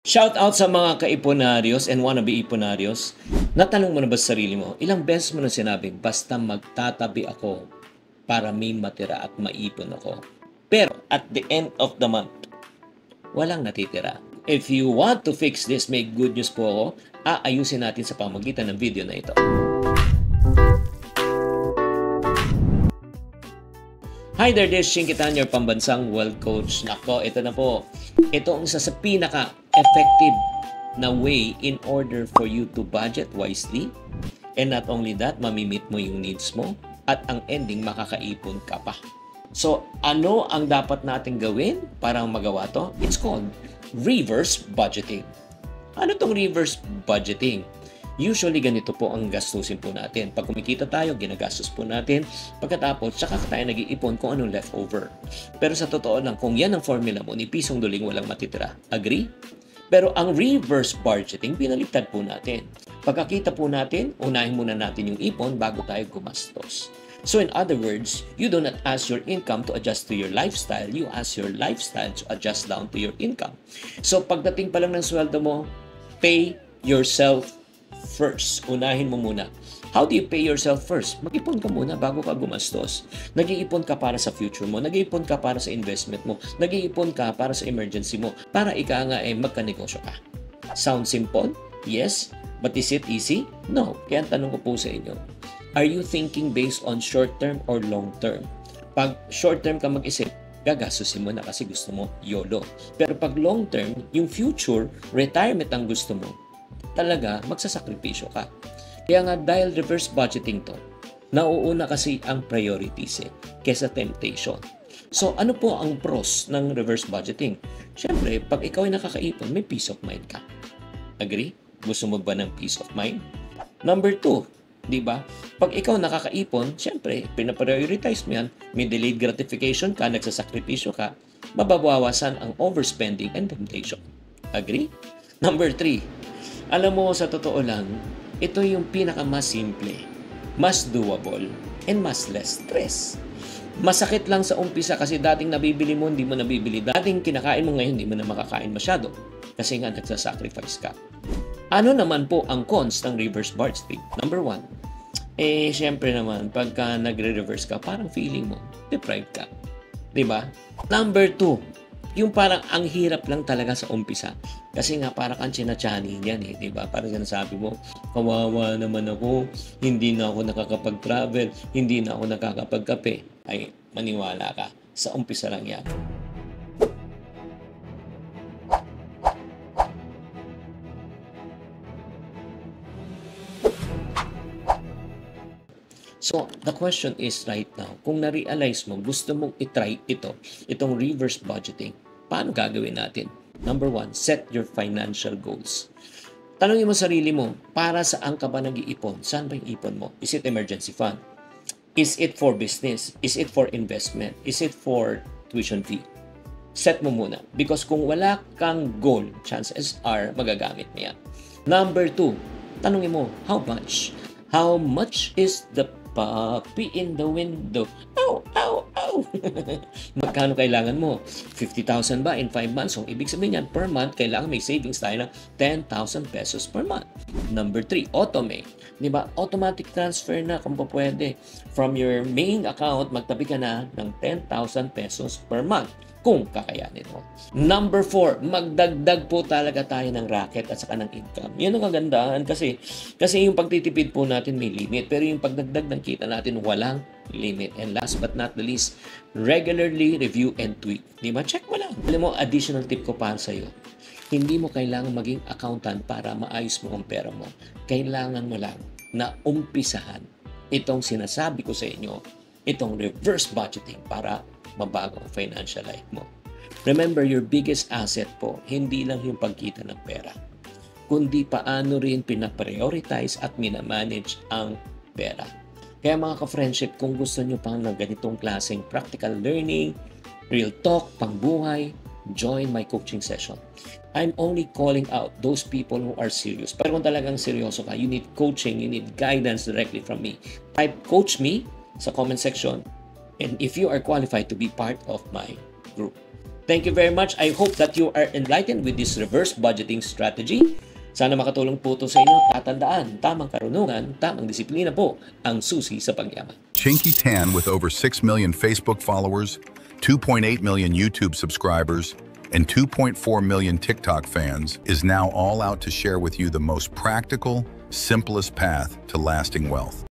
Shout out sa mga kaiponaryos and wannabe iponaryos. Natanong mo na ba sa sarili mo, ilang beses mo na sinabing, basta magtatabi ako para may matira at maipon ako. Pero at the end of the month, walang natitira. If you want to fix this, may good news po ako. Aayusin natin sa pamagitan ng video na ito. Hi there, this is Shinkitan, your pambansang wealth coach. Nako, ito na po. Ito ang isa sa pinaka-effective na way in order for you to budget wisely. And not only that, mamimit mo yung needs mo. At ang ending, makakaipon ka pa. So, ano ang dapat natin gawin para magawa to? It's called reverse budgeting. Ano tong reverse budgeting? Usually, ganito po ang gastusin po natin. Pag kumikita tayo, ginagastos po natin. Pagkatapos, saka tayo nag-iipon kung anong leftover. Pero sa totoo lang, kung yan ang formula mo, ni pisong duling walang matitira. Agree? Pero ang reverse budgeting, pinaliktad po natin. Pagkakita po natin, unahin muna natin yung ipon bago tayo gumastos. So in other words, you do not ask your income to adjust to your lifestyle. You ask your lifestyle to adjust down to your income. So pagdating pa lang ng sweldo mo, pay yourself first. Unahin mo muna. How do you pay yourself first? Mag-ipon ka muna bago ka gumastos. Nag-iipon ka para sa future mo. Nag-iipon ka para sa investment mo. Nag-iipon ka para sa emergency mo. Para ika nga magkanegosyo ka. Sound simple? Yes. But is it easy? No. Kaya tanong ko po sa inyo, are you thinking based on short term or long term? Pag short term ka mag-isip, gagastusin mo na kasi gusto mo YOLO. Pero pag long term, yung future, retirement ang gusto mo, talaga magsasakripisyo ka. Kaya nga dahil reverse budgeting to, nauuna kasi ang priorities kesa temptation. So ano po ang pros ng reverse budgeting? Siyempre, pag ikaw ay nakakaipon, may peace of mind ka. Agree? Gusto mo ba ng peace of mind? Number 2, di ba? Pag ikaw nakakaipon, siyempre, pinaprioritize mo yan, may delayed gratification ka, nagsasakripisyo ka, mababawasan ang overspending and temptation. Agree? Number 3, alam mo, sa totoo lang, ito yung pinaka-mas simple, mas doable, and mas less stress. Masakit lang sa umpisa kasi dating nabibili mo, hindi mo nabibili. Dating kinakain mo ngayon, hindi mo na makakain masyado. Kasi nga, nagsasacrifice ka. Ano naman po ang cons ng reverse budgeting? Number 1, syempre naman, pagka nagre-reverse ka, parang feeling mo, deprived ka. Diba? Number 2, yung parang ang hirap lang talaga sa umpisa. Kasi nga parang kang chinachani yan di ba? Parang sinasabi mo, kawawa naman ako, hindi na ako nakakapag-travel, hindi na ako nakakapagkape. Ay, maniwala ka, sa umpisa lang yan. So, the question is right now, kung na-realize mo, gusto mong itry itong reverse budgeting, paano gagawin natin? Number 1, set your financial goals. Tanungin mo sarili mo, para saan ka ba nag-iipon? Saan ba yung ipon mo? Is it emergency fund? Is it for business? Is it for investment? Is it for tuition fee? Set mo muna. Because kung wala kang goal, chances are magagamit mo yan. Number 2, tanungin mo, how much? How much is the puppy in the window? Ow, ow, ow! Magkano kailangan mo? 50,000 ba in 5 months? So, ibig sabihin yan, per month, kailangan may savings tayo ng 10,000 pesos per month. Number 3, automate. Di ba? Automatic transfer na kung pa pwede. From your main account, magtabi ka na ng 10,000 pesos per month kung kakayanin mo. Number 4, magdagdag po talaga tayo ng racket at saka ng income. Yan ang kagandahan kasi yung pagtitipid po natin may limit, pero yung pagdagdag ng kita natin walang limit. And last but not the least, regularly review and tweak. Di ba? Check mo lang. Alam mo, additional tip ko para sa'yo. Hindi mo kailangan maging accountant para maayos mo ang pera mo. Kailangan mo lang na umpisahan itong sinasabi ko sa inyo, itong reverse budgeting para mabago ang financial life mo. Remember, your biggest asset po, hindi lang yung pagkita ng pera, kundi paano rin pinaprioritize at minamanage ang pera. Kaya mga ka-friendship, kung gusto nyo pang ng ganitong klaseng practical learning, real talk, pangbuhay, join my coaching session. I'm only calling out those people who are serious. Pero kung talagang seryoso ka, you need coaching, you need guidance directly from me. Type coach me sa comment section. And if you are qualified to be part of my group. Thank you very much. I hope that you are enlightened with this reverse budgeting strategy. Sana makatulong po ito sa inyo. Tatandaan, tamang karunungan, tamang disiplina po ang susi sa pagyaman. Chinky Tan, with over 6 million Facebook followers, 2.8 million YouTube subscribers, and 2.4 million TikTok fans, is now all out to share with you the most practical, simplest path to lasting wealth.